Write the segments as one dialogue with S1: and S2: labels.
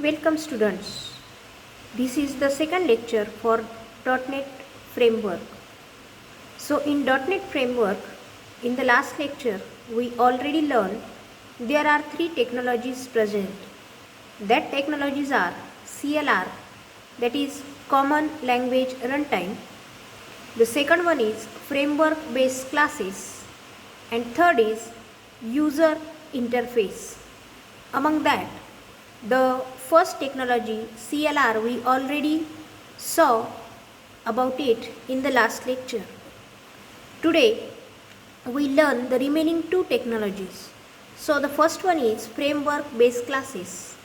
S1: Welcome students. This is the second lecture for .NET Framework. So in .NET Framework, in the last lecture, we already learned there are three technologies present. That technologies are CLR, that is Common Language Runtime. The second one is Framework Based Classes. And third is User Interface. Among that, the first technology CLR we already saw about it in the last lecture. Today we learn the remaining two technologies. So the first one is framework based classes.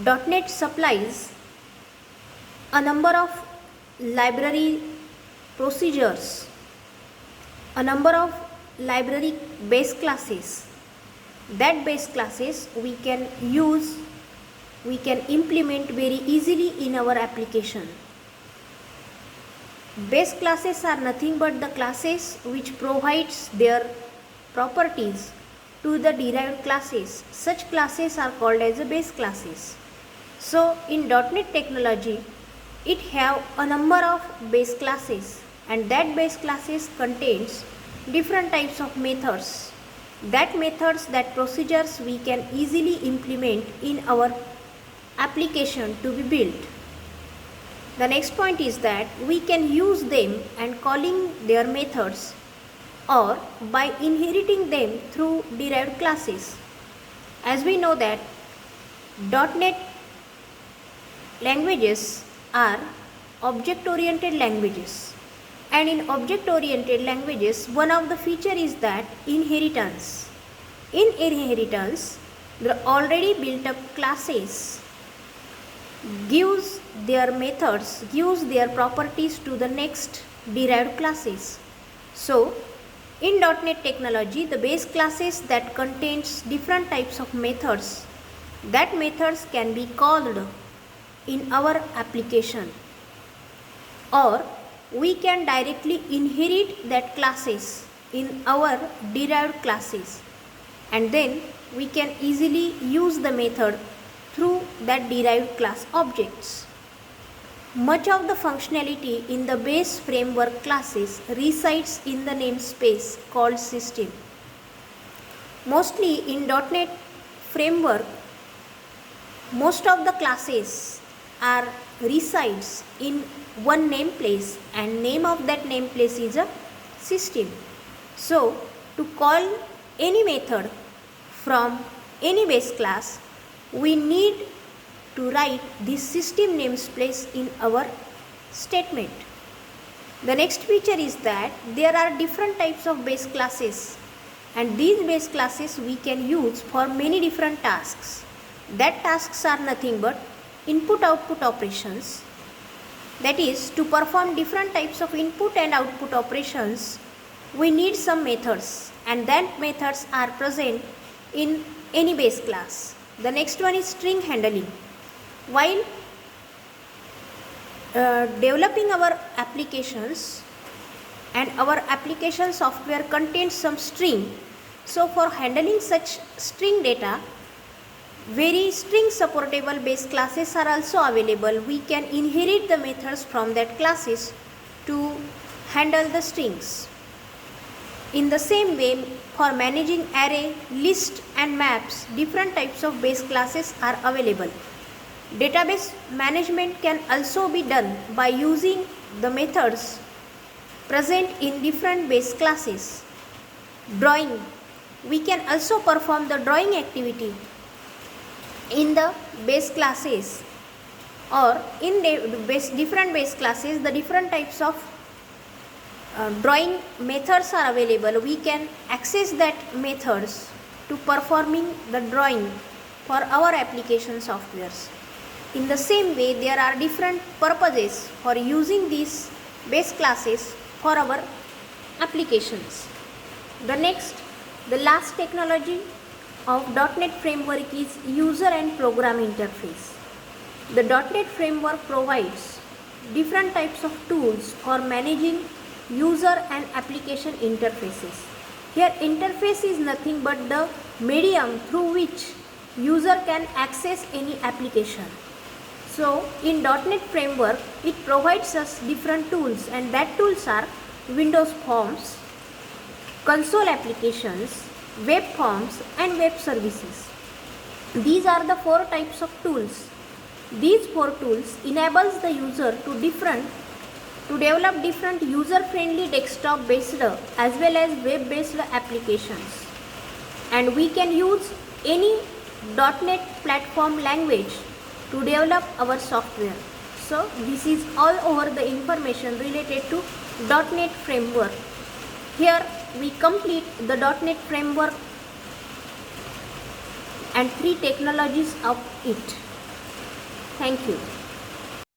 S1: .NET supplies a number of library procedures, a number of library base classes. That base classes we can implement very easily in our application. Base classes are nothing but the classes which provides their properties to the derived classes. Such classes are called as the base classes. So in .NET technology, it have a number of base classes, and that base classes contains different types of methods. That methods, that procedures we can easily implement in our application to be built. The next point is that we can use them and calling their methods or by inheriting them through derived classes. As we know that .NET languages are object-oriented languages. And in object-oriented languages, one of the feature is that inheritance. In inheritance, the already built up classes gives their methods, gives their properties to the next derived classes. So, in .NET technology, the base classes that contains different types of methods, that methods can be called in our application, or we can directly inherit that classes in our derived classes, and then we can easily use the method through that derived class objects. Much of the functionality in the base framework classes resides in the namespace called system. Mostly in .NET framework, most of the classes are resides in one nameplace, and name of that nameplace is a system. So to call any method from any base class, we need to write this system namespace in our statement. The next feature is that there are different types of base classes, and these base classes we can use for many different tasks. That tasks are nothing but input-output operations. That is, to perform different types of input and output operations, we need some methods, and that methods are present in any base class. The next one is string handling. While developing our applications, and our application software contains some string, so for handling such string data, very string supportable base classes are also available. We can inherit the methods from that classes to handle the strings. In the same way, for managing array, list and maps, different types of base classes are available. Database management can also be done by using the methods present in different base classes. Drawing, we can also perform the drawing activity in the base classes, or in different base classes, the different types of drawing methods are available. We can access that methods to performing the drawing for our application softwares. In the same way, there are different purposes for using these base classes for our applications. The last technology of .NET framework is user and program interface. The .NET framework provides different types of tools for managing user and application interfaces. Here interface is nothing but the medium through which user can access any application. So in .NET Framework, it provides us different tools, and that tools are Windows Forms, console applications, web forms, and web services. These are the 4 types of tools. These 4 tools enables the user to develop different user-friendly desktop-based as well as web-based applications. And we can use any .NET platform language to develop our software. So this is all over the information related to .NET Framework. Here we complete the .NET Framework and 3 technologies of it. Thank you.